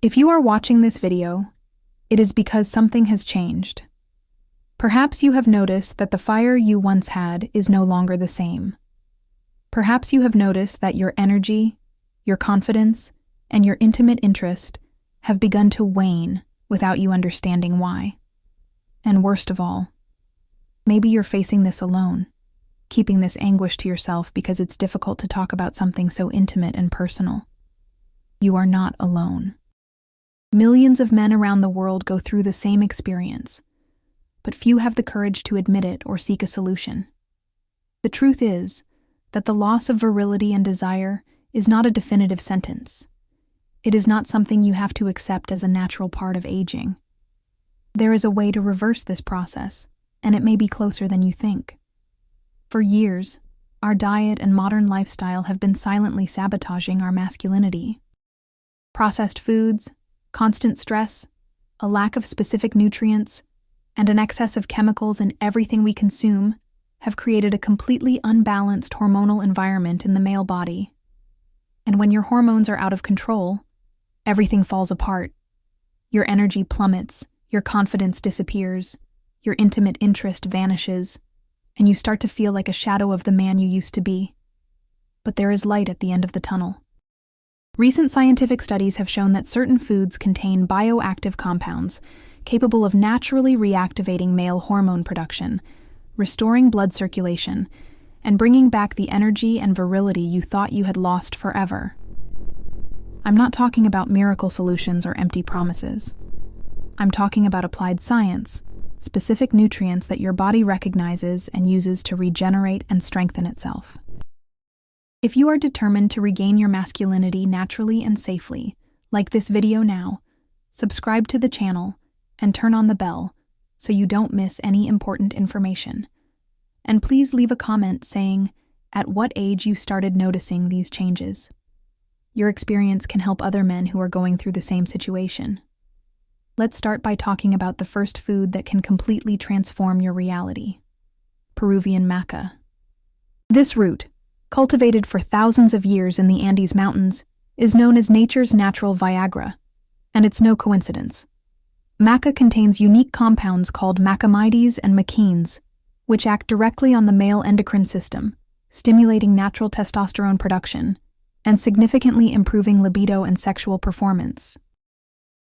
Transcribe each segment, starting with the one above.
If you are watching this video, it is because something has changed. Perhaps you have noticed that the fire you once had is no longer the same. Perhaps you have noticed that your energy, your confidence, and your intimate interest have begun to wane without you understanding why. And worst of all, maybe you're facing this alone, keeping this anguish to yourself because it's difficult to talk about something so intimate and personal. You are not alone. Millions of men around the world go through the same experience, but few have the courage to admit it or seek a solution. The truth is that the loss of virility and desire is not a definitive sentence. It is not something you have to accept as a natural part of aging. There is a way to reverse this process, and it may be closer than you think. For years, our diet and modern lifestyle have been silently sabotaging our masculinity. Processed foods, constant stress, a lack of specific nutrients, and an excess of chemicals in everything we consume have created a completely unbalanced hormonal environment in the male body. And when your hormones are out of control, everything falls apart. Your energy plummets, your confidence disappears, your intimate interest vanishes, and you start to feel like a shadow of the man you used to be. But there is light at the end of the tunnel. Recent scientific studies have shown that certain foods contain bioactive compounds capable of naturally reactivating male hormone production, restoring blood circulation, and bringing back the energy and virility you thought you had lost forever. I'm not talking about miracle solutions or empty promises. I'm talking about applied science, specific nutrients that your body recognizes and uses to regenerate and strengthen itself. If you are determined to regain your masculinity naturally and safely, like this video now, subscribe to the channel and turn on the bell so you don't miss any important information. And please leave a comment saying at what age you started noticing these changes. Your experience can help other men who are going through the same situation. Let's start by talking about the first food that can completely transform your reality: Peruvian maca. This root, cultivated for thousands of years in the Andes Mountains, is known as nature's natural Viagra, and it's no coincidence. Maca contains unique compounds called macamides and maquins, which act directly on the male endocrine system, stimulating natural testosterone production and significantly improving libido and sexual performance.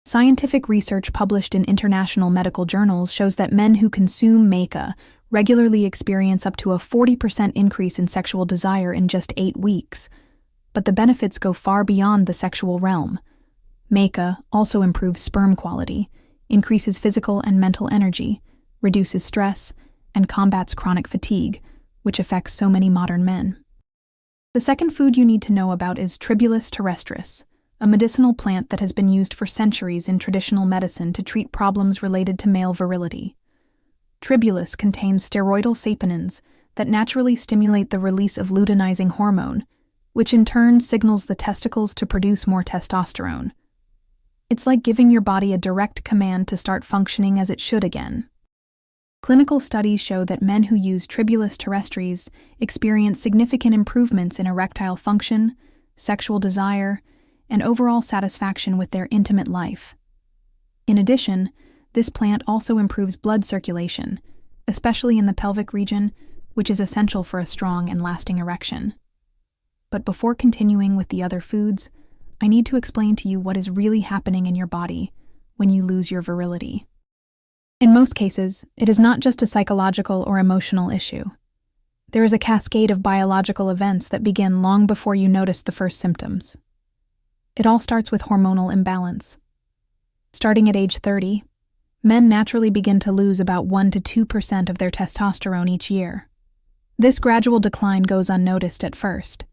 Scientific research published in international medical journals shows that men who consume maca regularly experience up to a 40% increase in sexual desire in just 8 weeks, but the benefits go far beyond the sexual realm. Maca also improves sperm quality, increases physical and mental energy, reduces stress, and combats chronic fatigue, which affects so many modern men. The second food you need to know about is Tribulus terrestris, a medicinal plant that has been used for centuries in traditional medicine to treat problems related to male virility. Tribulus contains steroidal saponins that naturally stimulate the release of luteinizing hormone, which in turn signals the testicles to produce more testosterone. It's like giving your body a direct command to start functioning as it should again. Clinical studies show that men who use Tribulus terrestris experience significant improvements in erectile function, sexual desire, and overall satisfaction with their intimate life. In addition, this plant also improves blood circulation, especially in the pelvic region, which is essential for a strong and lasting erection. But before continuing with the other foods, I need to explain to you what is really happening in your body when you lose your virility. In most cases, it is not just a psychological or emotional issue. There is a cascade of biological events that begin long before you notice the first symptoms. It all starts with hormonal imbalance. Starting at age 30, men naturally begin to lose about 1 to 2% of their testosterone each year. This gradual decline goes unnoticed at first,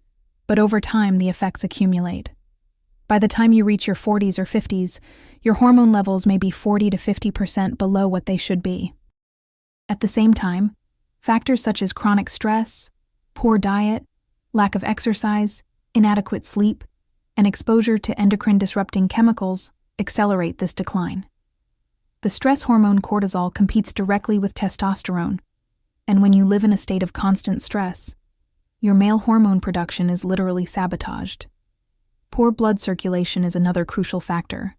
but over time the effects accumulate. By the time you reach your 40s or 50s, your hormone levels may be 40 to 50% below what they should be. At the same time, factors such as chronic stress, poor diet, lack of exercise, inadequate sleep, and exposure to endocrine-disrupting chemicals accelerate this decline. The stress hormone cortisol competes directly with testosterone, and when you live in a state of constant stress, your male hormone production is literally sabotaged. Poor blood circulation is another crucial factor,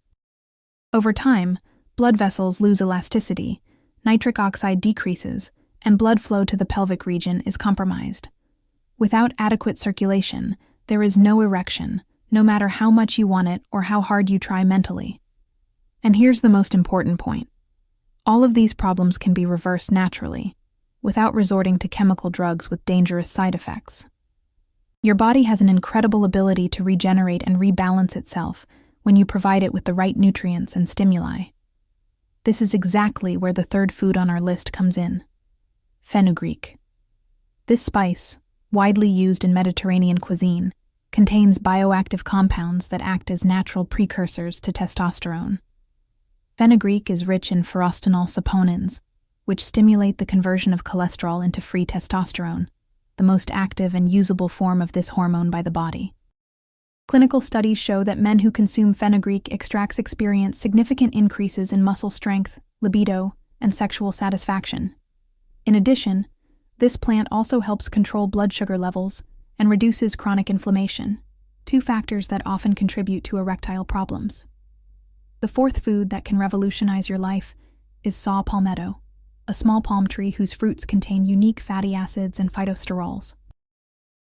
Over time, blood vessels lose elasticity, nitric oxide decreases, and blood flow to the pelvic region is compromised. Without adequate circulation, there is no erection, no matter how much you want it or how hard you try mentally. And here's the most important point. All of these problems can be reversed naturally, without resorting to chemical drugs with dangerous side effects. Your body has an incredible ability to regenerate and rebalance itself when you provide it with the right nutrients and stimuli. This is exactly where the third food on our list comes in: fenugreek. This spice, widely used in Mediterranean cuisine, contains bioactive compounds that act as natural precursors to testosterone. Fenugreek is rich in pherostanol saponins, which stimulate the conversion of cholesterol into free testosterone, the most active and usable form of this hormone by the body. Clinical studies show that men who consume fenugreek extracts experience significant increases in muscle strength, libido, and sexual satisfaction. In addition, this plant also helps control blood sugar levels and reduces chronic inflammation, two factors that often contribute to erectile problems. The fourth food that can revolutionize your life is saw palmetto, a small palm tree whose fruits contain unique fatty acids and phytosterols.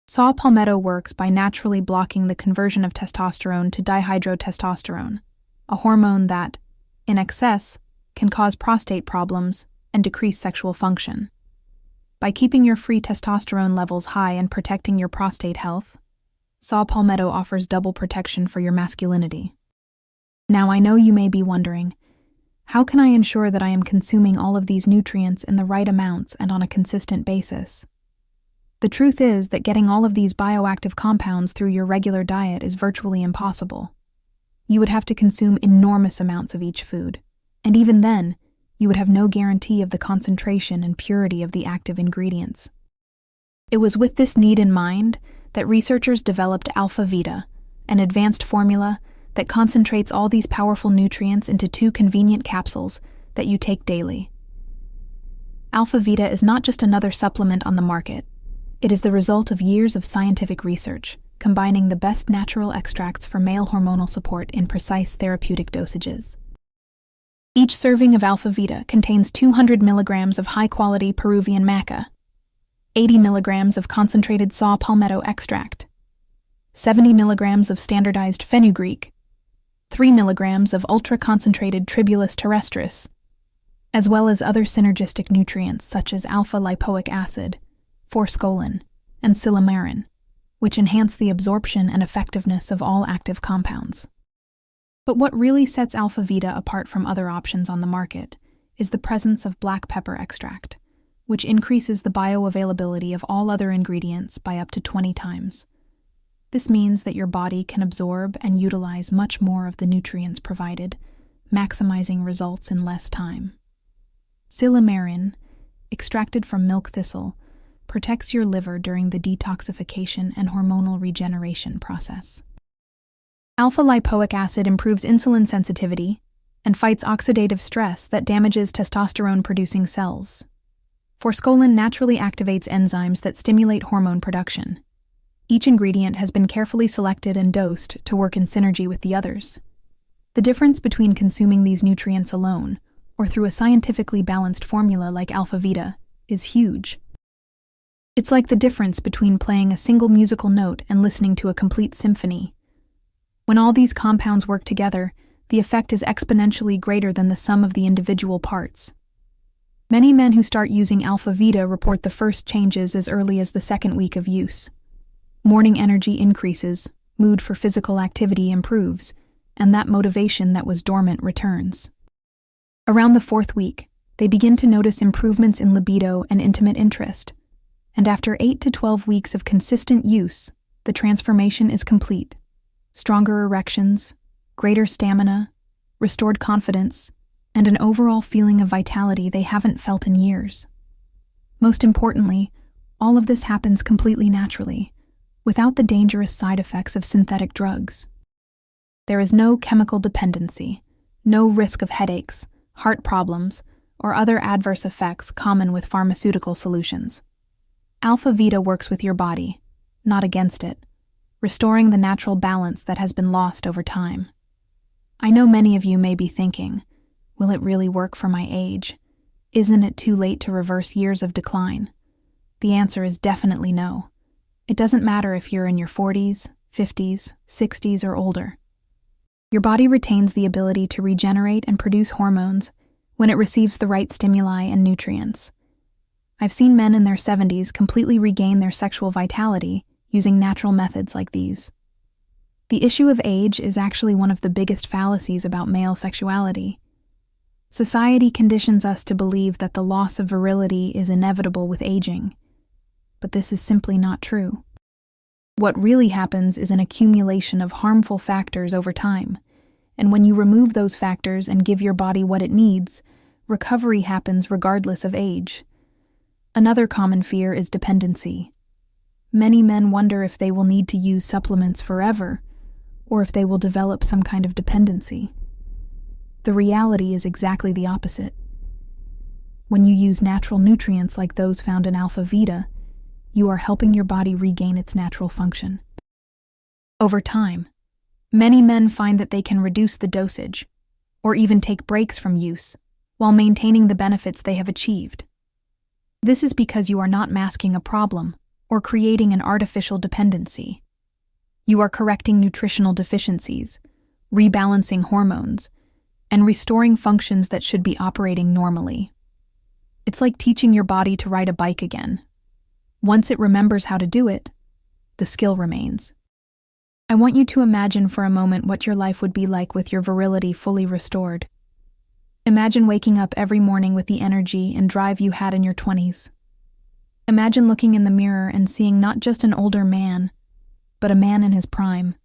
Saw palmetto works by naturally blocking the conversion of testosterone to dihydrotestosterone, a hormone that, in excess, can cause prostate problems and decrease sexual function. By keeping your free testosterone levels high and protecting your prostate health, saw palmetto offers double protection for your masculinity. Now I know you may be wondering, how can I ensure that I am consuming all of these nutrients in the right amounts and on a consistent basis? The truth is that getting all of these bioactive compounds through your regular diet is virtually impossible. You would have to consume enormous amounts of each food, and even then, you would have no guarantee of the concentration and purity of the active ingredients. It was with this need in mind that researchers developed Alpha Vita, an advanced formula that concentrates all these powerful nutrients into 2 convenient capsules that you take daily. Alpha Vita is not just another supplement on the market. It is the result of years of scientific research, combining the best natural extracts for male hormonal support in precise therapeutic dosages. Each serving of Alpha Vita contains 200 milligrams of high-quality Peruvian maca, 80 milligrams of concentrated saw palmetto extract, 70 milligrams of standardized fenugreek, 3 milligrams of ultra-concentrated tribulus terrestris, as well as other synergistic nutrients such as alpha-lipoic acid, forskolin, and silymarin, which enhance the absorption and effectiveness of all active compounds. But what really sets Alpha Vita apart from other options on the market is the presence of black pepper extract, which increases the bioavailability of all other ingredients by up to 20 times. This means that your body can absorb and utilize much more of the nutrients provided, maximizing results in less time. Silymarin, extracted from milk thistle, protects your liver during the detoxification and hormonal regeneration process. Alpha-lipoic acid improves insulin sensitivity and fights oxidative stress that damages testosterone-producing cells. Forskolin naturally activates enzymes that stimulate hormone production. Each ingredient has been carefully selected and dosed to work in synergy with the others. The difference between consuming these nutrients alone or through a scientifically balanced formula like Alpha Vita is huge. It's like the difference between playing a single musical note and listening to a complete symphony. When all these compounds work together, the effect is exponentially greater than the sum of the individual parts. Many men who start using Alpha Vita report the first changes as early as the 2nd week of use. Morning energy increases, mood for physical activity improves, and that motivation that was dormant returns. Around the 4th week, they begin to notice improvements in libido and intimate interest, and after 8 to 12 weeks of consistent use, the transformation is complete. Stronger erections, greater stamina, restored confidence, and an overall feeling of vitality they haven't felt in years. Most importantly, all of this happens completely naturally, without the dangerous side effects of synthetic drugs. There is no chemical dependency, no risk of headaches, heart problems, or other adverse effects common with pharmaceutical solutions. Alpha Vita works with your body, not against it, restoring the natural balance that has been lost over time. I know many of you may be thinking, will it really work for my age? Isn't it too late to reverse years of decline? The answer is definitely no. It doesn't matter if you're in your 40s, 50s, 60s, or older. Your body retains the ability to regenerate and produce hormones when it receives the right stimuli and nutrients. I've seen men in their 70s completely regain their sexual vitality using natural methods like these. The issue of age is actually one of the biggest fallacies about male sexuality. Society conditions us to believe that the loss of virility is inevitable with aging, but this is simply not true. What really happens is an accumulation of harmful factors over time, and when you remove those factors and give your body what it needs, recovery happens regardless of age. Another common fear is dependency. Many men wonder if they will need to use supplements forever, or if they will develop some kind of dependency. The reality is exactly the opposite. When you use natural nutrients like those found in Alpha Vita, you are helping your body regain its natural function. Over time, many men find that they can reduce the dosage, or even take breaks from use, while maintaining the benefits they have achieved. This is because you are not masking a problem or creating an artificial dependency. You are correcting nutritional deficiencies, rebalancing hormones, and restoring functions that should be operating normally. It's like teaching your body to ride a bike again. Once it remembers how to do it, the skill remains. I want you to imagine for a moment what your life would be like with your virility fully restored. Imagine waking up every morning with the energy and drive you had in your 20s. Imagine looking in the mirror and seeing not just an older man, but a man in his prime,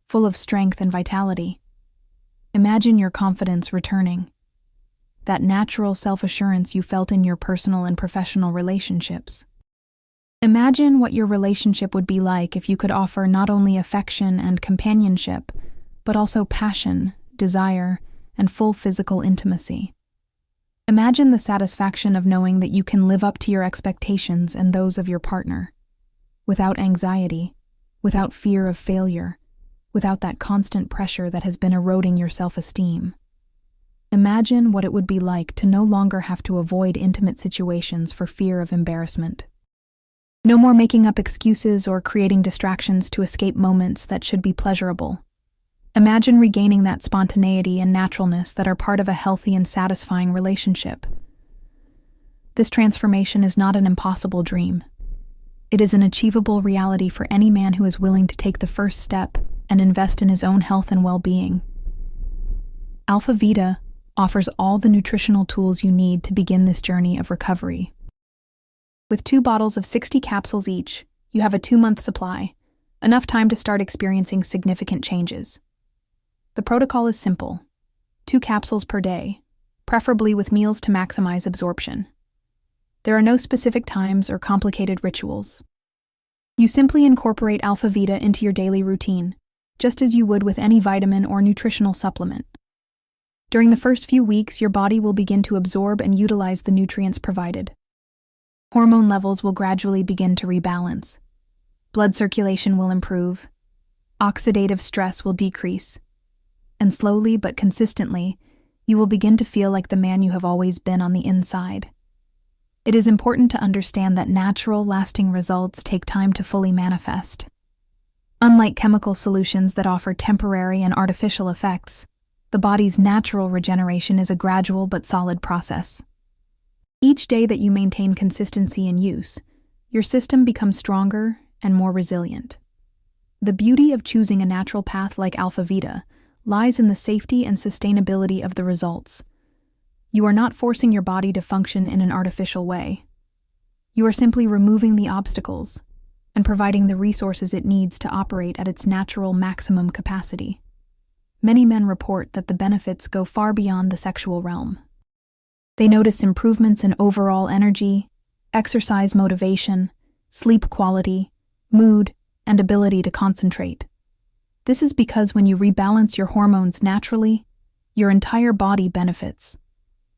full of strength and vitality. Imagine your confidence returning, that natural self-assurance you felt in your personal and professional relationships. Imagine what your relationship would be like if you could offer not only affection and companionship, but also passion, desire, and full physical intimacy. Imagine the satisfaction of knowing that you can live up to your expectations and those of your partner, without anxiety, without fear of failure, without that constant pressure that has been eroding your self-esteem. Imagine what it would be like to no longer have to avoid intimate situations for fear of embarrassment. No more making up excuses or creating distractions to escape moments that should be pleasurable. Imagine regaining that spontaneity and naturalness that are part of a healthy and satisfying relationship. This transformation is not an impossible dream. It is an achievable reality for any man who is willing to take the first step and invest in his own health and well-being. Alpha Vita offers all the nutritional tools you need to begin this journey of recovery. With 2 bottles of 60 capsules each, you have a 2-month supply, enough time to start experiencing significant changes. The protocol is simple: 2 capsules per day, preferably with meals to maximize absorption. There are no specific times or complicated rituals. You simply incorporate Alpha Vita into your daily routine, just as you would with any vitamin or nutritional supplement. During the first few weeks, your body will begin to absorb and utilize the nutrients provided. Hormone levels will gradually begin to rebalance. Blood circulation will improve. Oxidative stress will decrease. And slowly but consistently, you will begin to feel like the man you have always been on the inside. It is important to understand that natural, lasting results take time to fully manifest. Unlike chemical solutions that offer temporary and artificial effects, the body's natural regeneration is a gradual but solid process. Each day that you maintain consistency in use, your system becomes stronger and more resilient. The beauty of choosing a natural path like Alpha Vita lies in the safety and sustainability of the results. You are not forcing your body to function in an artificial way. You are simply removing the obstacles and providing the resources it needs to operate at its natural maximum capacity. Many men report that the benefits go far beyond the sexual realm. They notice improvements in overall energy, exercise motivation, sleep quality, mood, and ability to concentrate. This is because when you rebalance your hormones naturally, your entire body benefits.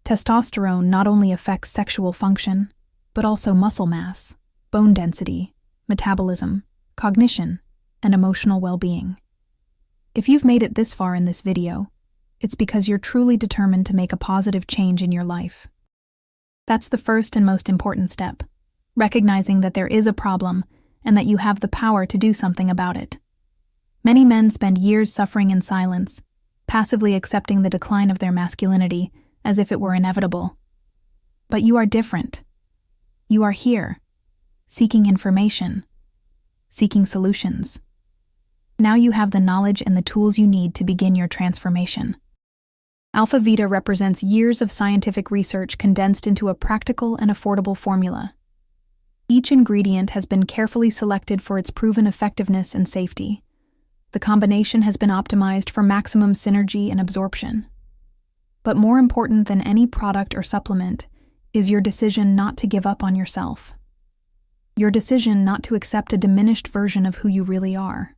Testosterone not only affects sexual function, but also muscle mass, bone density, metabolism, cognition, and emotional well-being. If you've made it this far in this video, it's because you're truly determined to make a positive change in your life. That's the first and most important step, recognizing that there is a problem and that you have the power to do something about it. Many men spend years suffering in silence, passively accepting the decline of their masculinity as if it were inevitable. But you are different. You are here, seeking information, seeking solutions. Now you have the knowledge and the tools you need to begin your transformation. Alpha Vita represents years of scientific research condensed into a practical and affordable formula. Each ingredient has been carefully selected for its proven effectiveness and safety. The combination has been optimized for maximum synergy and absorption. But more important than any product or supplement is your decision not to give up on yourself. Your decision not to accept a diminished version of who you really are.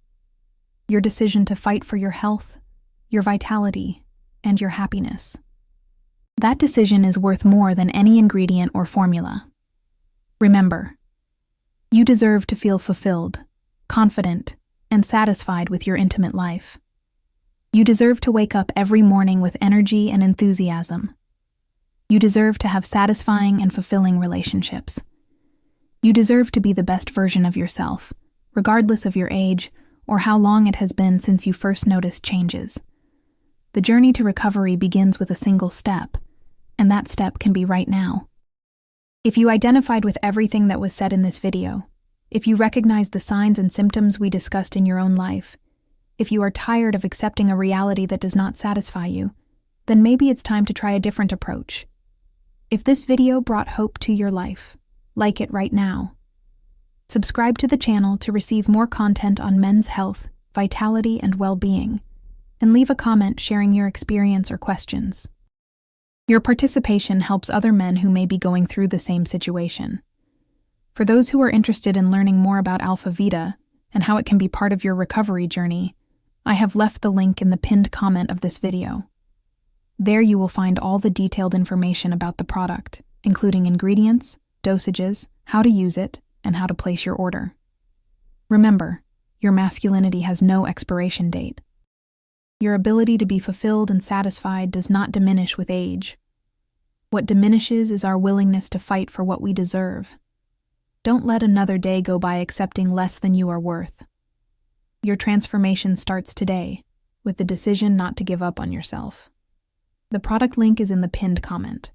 Your decision to fight for your health, your vitality, and your happiness. That decision is worth more than any ingredient or formula. Remember, you deserve to feel fulfilled, confident, and satisfied with your intimate life. You deserve to wake up every morning with energy and enthusiasm. You deserve to have satisfying and fulfilling relationships. You deserve to be the best version of yourself, regardless of your age or how long it has been since you first noticed changes. The journey to recovery begins with a single step, and that step can be right now. If you identified with everything that was said in this video, if you recognize the signs and symptoms we discussed in your own life, if you are tired of accepting a reality that does not satisfy you, then maybe it's time to try a different approach. If this video brought hope to your life, like it right now. Subscribe to the channel to receive more content on men's health, vitality, and well-being, and leave a comment sharing your experience or questions. Your participation helps other men who may be going through the same situation. For those who are interested in learning more about Alpha Vita and how it can be part of your recovery journey, I have left the link in the pinned comment of this video. There you will find all the detailed information about the product, including ingredients, dosages, how to use it, and how to place your order. Remember, your masculinity has no expiration date. Your ability to be fulfilled and satisfied does not diminish with age. What diminishes is our willingness to fight for what we deserve. Don't let another day go by accepting less than you are worth. Your transformation starts today, with the decision not to give up on yourself. The product link is in the pinned comment.